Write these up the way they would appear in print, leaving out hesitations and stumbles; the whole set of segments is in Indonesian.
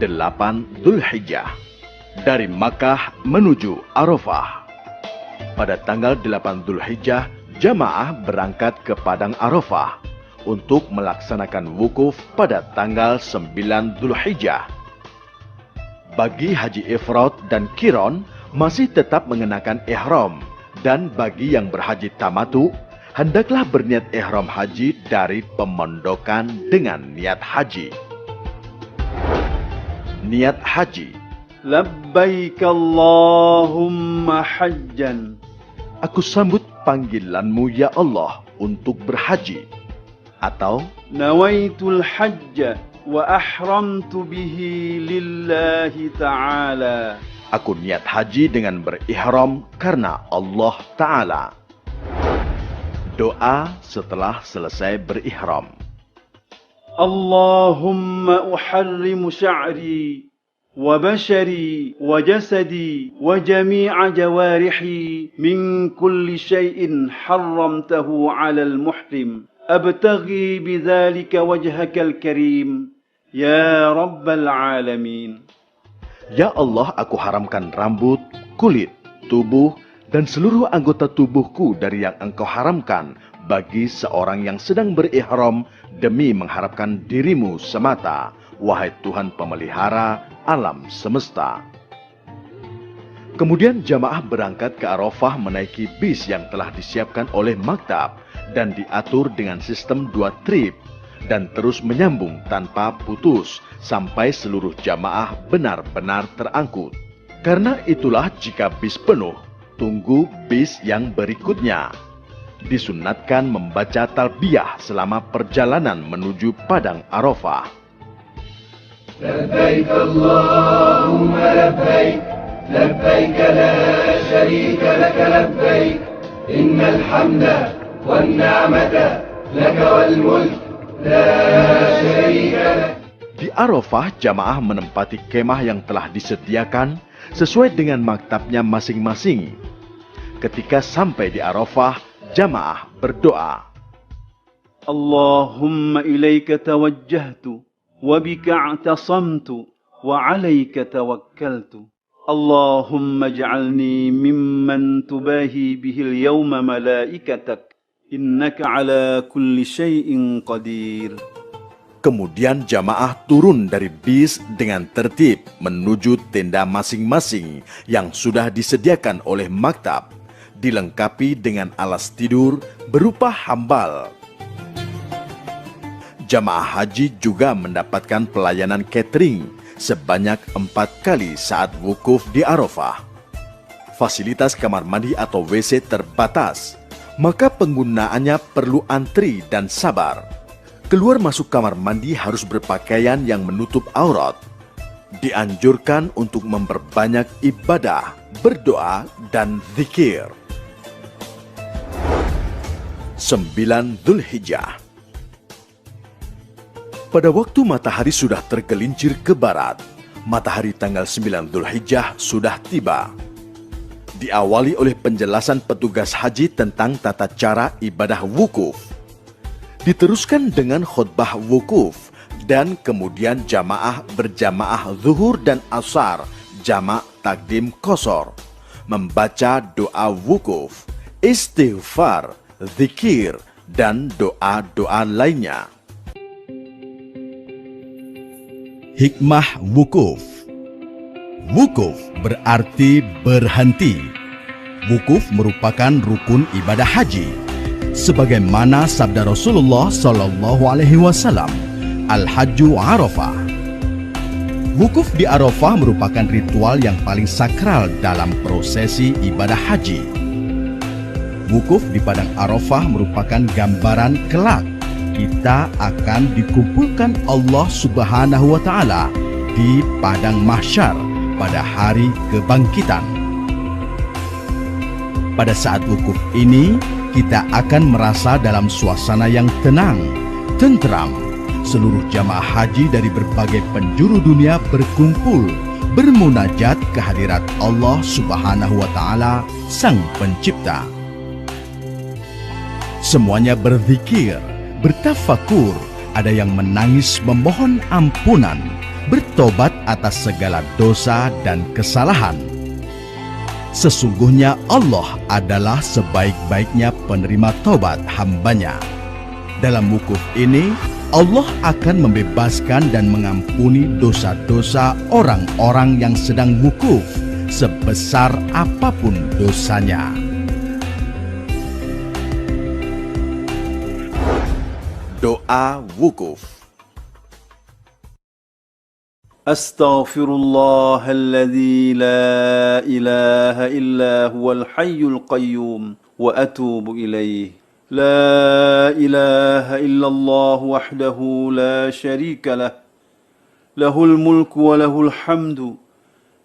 8 Dzulhijjah dari Makkah menuju Arafah. Pada tanggal 8 Dzulhijjah, jamaah berangkat ke Padang Arafah untuk melaksanakan wukuf pada tanggal 9 Dzulhijjah. Bagi haji ifrad dan qiran masih tetap mengenakan ihram, dan bagi yang berhaji tamatu hendaklah berniat ihram haji dari pemondokan dengan niat haji. Niat haji. Labbaik Allahumma hajjan. Aku sambut panggilanmu ya Allah untuk berhaji. Atau Nawaitul hajja wa ahramtu bihi lillahi ta'ala. aku niat haji dengan berihram karena Allah Ta'ala. Doa setelah selesai berihram. Allahumma uharrimu sya'ri wa bashari wa jasadi wa jami'a jawarihi min kulli syai'in harramtahu 'alal muhrim. Abtaghi bidzalika wajhakal karim ya rabbal alamin. Ya Allah, aku haramkan rambut, kulit, tubuh, dan seluruh anggota tubuhku dari yang Engkau haramkan bagi seorang yang sedang berihram demi mengharapkan dirimu semata, wahai Tuhan pemelihara alam semesta. Kemudian jamaah berangkat ke Arafah menaiki bis yang telah disiapkan oleh maktab dan diatur dengan sistem 2 trip dan terus menyambung tanpa putus sampai seluruh jamaah benar-benar terangkut. Karena itulah jika bis penuh, tunggu bis yang berikutnya. Disunnatkan membaca talbiyah selama perjalanan menuju Padang Arafah. Labbaik Allahumma labbaik, labbaik la syarika laka labbaik, innal hamda wan ni'mata laka wal mulk la syarika lak. Di Arafah, jamaah menempati kemah yang telah disediakan sesuai dengan maktabnya masing-masing. Ketika sampai di Arafah, jamaah berdoa. Allahumma ilaika tawajjahtu wa bika i'tasamtu wa 'alaika tawakkaltu. Allahumma ij'alni mimman tubahi bihil yawma malaikatak. Innaka 'ala kulli syai'in qadir. Kemudian jamaah turun dari bis dengan tertib menuju tenda masing-masing yang sudah disediakan oleh maktab, dilengkapi dengan alas tidur berupa hambal. Jamaah haji juga mendapatkan pelayanan catering sebanyak 4 kali saat wukuf di Arafah. Fasilitas kamar mandi atau WC terbatas, maka penggunaannya perlu antri dan sabar. Keluar masuk kamar mandi harus berpakaian yang menutup aurat. Dianjurkan untuk memperbanyak ibadah, berdoa, dan zikir. 9 Dzulhijjah. Pada waktu matahari sudah tergelincir ke barat, matahari tanggal 9 Dzulhijjah sudah tiba. Diawali oleh penjelasan petugas haji tentang tata cara ibadah wukuf. Diteruskan dengan khutbah wukuf, dan kemudian jamaah berjamaah zuhur dan asar, jamak takdim qashar, membaca doa wukuf, istighfar, zikir, dan doa-doa lainnya. Hikmah wukuf. Wukuf berarti berhenti. Wukuf merupakan rukun ibadah haji. Sebagaimana sabda Rasulullah SAW, Al-Hajju Arafah. Wukuf di Arafah merupakan ritual yang paling sakral dalam prosesi ibadah haji. Wukuf di Padang Arafah merupakan gambaran kelak kita akan dikumpulkan Allah Subhanahu wa Ta'ala di Padang Mahsyar pada hari kebangkitan. Pada saat wukuf ini, kita akan merasa dalam suasana yang tenang, tentram. Seluruh jamaah haji dari berbagai penjuru dunia berkumpul, bermunajat kehadirat Allah Subhanahu wa Ta'ala, Sang Pencipta. Semuanya berzikir, bertafakur, ada yang menangis memohon ampunan, bertobat atas segala dosa dan kesalahan. Sesungguhnya Allah adalah sebaik-baiknya penerima taubat hambanya. Dalam wukuf ini, Allah akan membebaskan dan mengampuni dosa-dosa orang-orang yang sedang wukuf, sebesar apapun dosanya. Doa wukuf. أستغفر الله الذي لا إله إلا هو الحي القيوم وأتوب إليه لا إله إلا الله وحده لا شريك له له الملك وله الحمد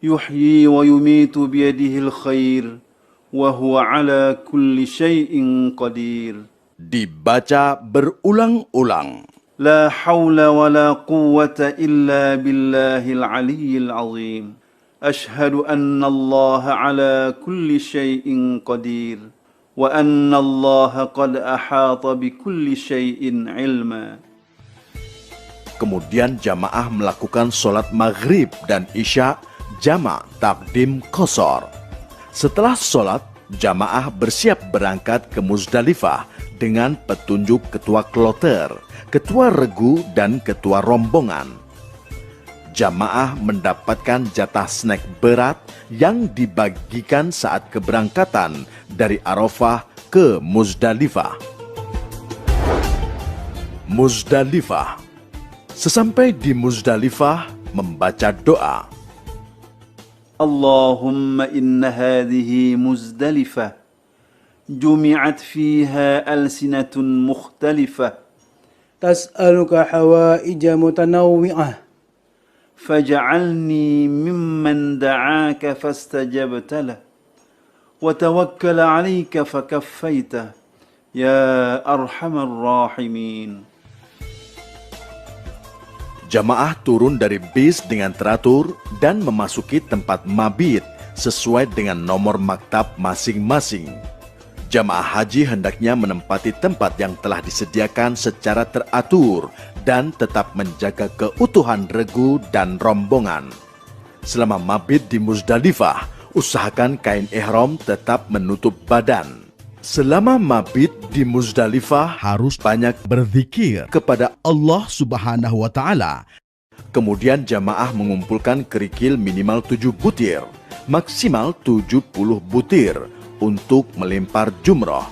يحيي ويميت بيده الخير وهو على كل شيء قدير. Dibaca berulang-ulang. لا حول ولا قوة إلا بالله العلي العظيم أشهد أن الله على كل شيء قدير وأن الله قد أحاط بكل شيء علما. Kemudian jamaah melakukan sholat maghrib dan isya jamak takdim qasar. Setelah sholat, jamaah bersiap berangkat ke Muzdalifah dengan petunjuk ketua kloter, ketua regu, dan ketua rombongan. Jamaah mendapatkan jatah snack berat yang dibagikan saat keberangkatan dari Arafah ke Muzdalifah. Muzdalifah. Sesampai di Muzdalifah, membaca doa. Allahumma inna hadhihi Muzdalifah jumi'at fiha alsinatun mukhtalifah تسألك حوائج متنوعة فاجعلني ممن دعاك فاستجبت له وتوكل عليك فكفيته يا أرحم الراحمين. Jamaah turun dari bis dengan teratur dan memasuki tempat mabit sesuai dengan nomor maktab masing-masing. Jamaah haji hendaknya menempati tempat yang telah disediakan secara teratur dan tetap menjaga keutuhan regu dan rombongan. Selama mabit di Muzdalifah, usahakan kain ihram tetap menutup badan. Selama mabit di Muzdalifah harus banyak berzikir kepada Allah Subhanahu wa Ta'ala. Kemudian jamaah mengumpulkan kerikil minimal 7 butir, maksimal 70 butir untuk melempar jumroh.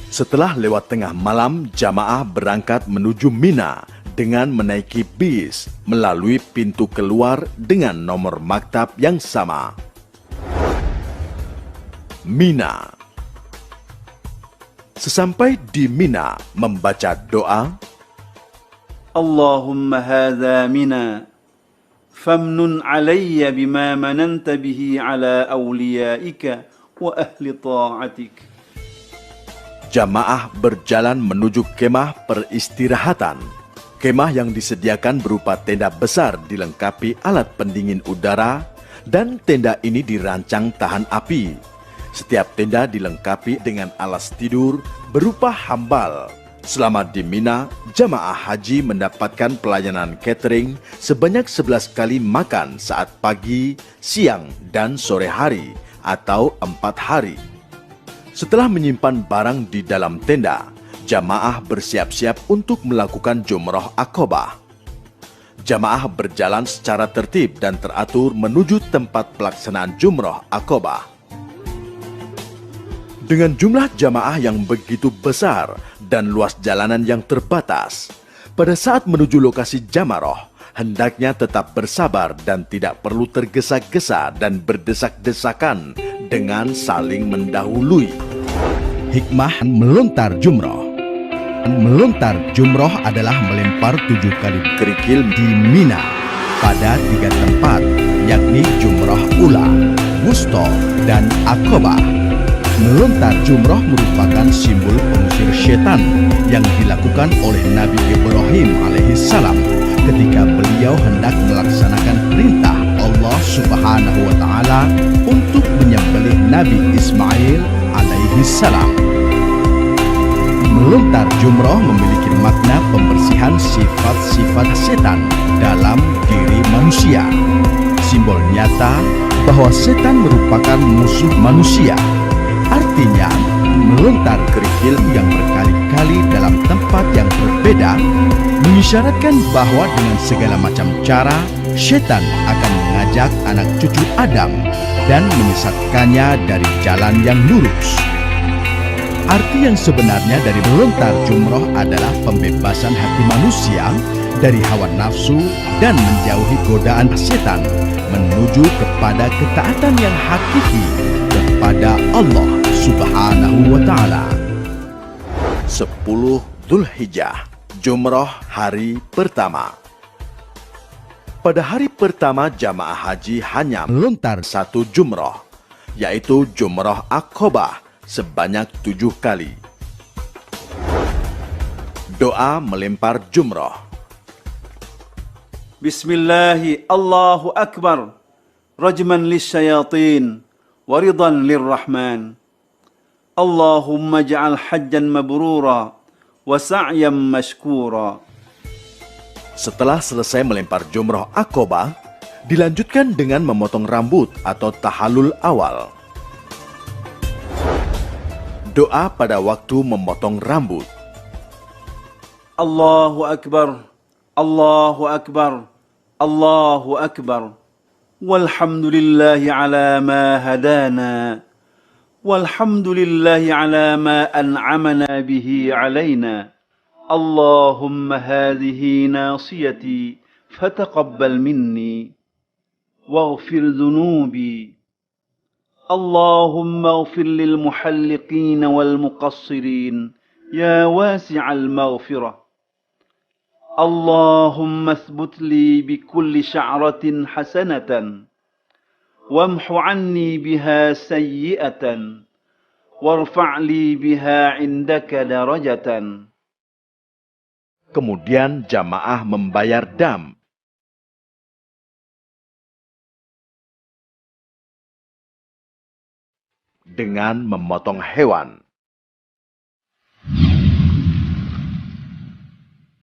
Setelah lewat tengah malam, jamaah berangkat menuju Mina dengan menaiki bis melalui pintu keluar dengan nomor maktab yang sama. Mina. Sesampai di Mina, membaca doa. Allahumma hadha Mina famnun alayya bima mananta bihi ala awliyaika wa ahli ta'atik. Jamaah berjalan menuju kemah peristirahatan. Kemah yang disediakan berupa tenda besar dilengkapi alat pendingin udara, dan tenda ini dirancang tahan api. Setiap tenda dilengkapi dengan alas tidur berupa hambal. Selama di Mina, jamaah haji mendapatkan pelayanan catering sebanyak 11 kali makan saat pagi, siang, dan sore hari, atau 4 hari. Setelah menyimpan barang di dalam tenda, jamaah bersiap-siap untuk melakukan jumroh Aqabah. Jamaah berjalan secara tertib dan teratur menuju tempat pelaksanaan jumroh Aqabah. Dengan jumlah jamaah yang begitu besar dan luas jalanan yang terbatas, pada saat menuju lokasi jamaroh, hendaknya tetap bersabar dan tidak perlu tergesa-gesa dan berdesak-desakan dengan saling mendahului. Hikmah melontar jumroh. Melontar jumroh adalah melempar 7 kali kerikil di Mina pada 3 tempat, yakni jumroh ula, wusta, dan Aqabah. Melontar jumroh merupakan simbol pengusir setan yang dilakukan oleh Nabi Ibrahim alaihissalam ketika beliau hendak melaksanakan perintah Allah Subhanahu wa Ta'ala untuk menyembelih Nabi Ismail alaihissalam. Melontar jumroh memiliki makna pembersihan sifat-sifat setan dalam diri manusia. Simbol nyata bahwa setan merupakan musuh manusia. Artinya, melontar kerikil yang berkali-kali dalam tempat yang berbeda mengisyaratkan bahwa dengan segala macam cara, setan akan mengajak anak cucu Adam dan menyesatkannya dari jalan yang lurus. Arti yang sebenarnya dari melontar jumroh adalah pembebasan hati manusia dari hawa nafsu dan menjauhi godaan setan menuju kepada ketaatan yang hakiki kepada Allah Subhanahu wa Ta'ala. 10 Dzulhijjah, jumroh hari pertama. Pada hari pertama jamaah haji hanya melontar 1 jumroh, yaitu jumroh Aqobah sebanyak 7 kali. Doa melempar jumroh. Bismillahi Allahu Akbar, rajman lisyayatin, waridan lirrahman. Allahumma ja'al hajjan mabrura, wa sa'yan mashkura. Setelah selesai melempar jumroh Aqobah, dilanjutkan dengan memotong rambut atau tahallul awal. Doa pada waktu memotong rambut. Allahu Akbar, Allahu Akbar, Allahu Akbar. Walhamdulillahi ala ma hadana. Walhamdulillahi ala ma an'amana bihi alayna. Allahumma hadhihi nasiyati fataqabbal minni waghfir dhunubi. اللهم اغفر للمحلقين والمقصرين يا واسع المغفرة. اللهم اثبت لي بكل شعرة حسنة وامح عني بها سيئة وارفع لي بها عندك درجة. Kemudian jamaah membayar dam. Dengan memotong hewan.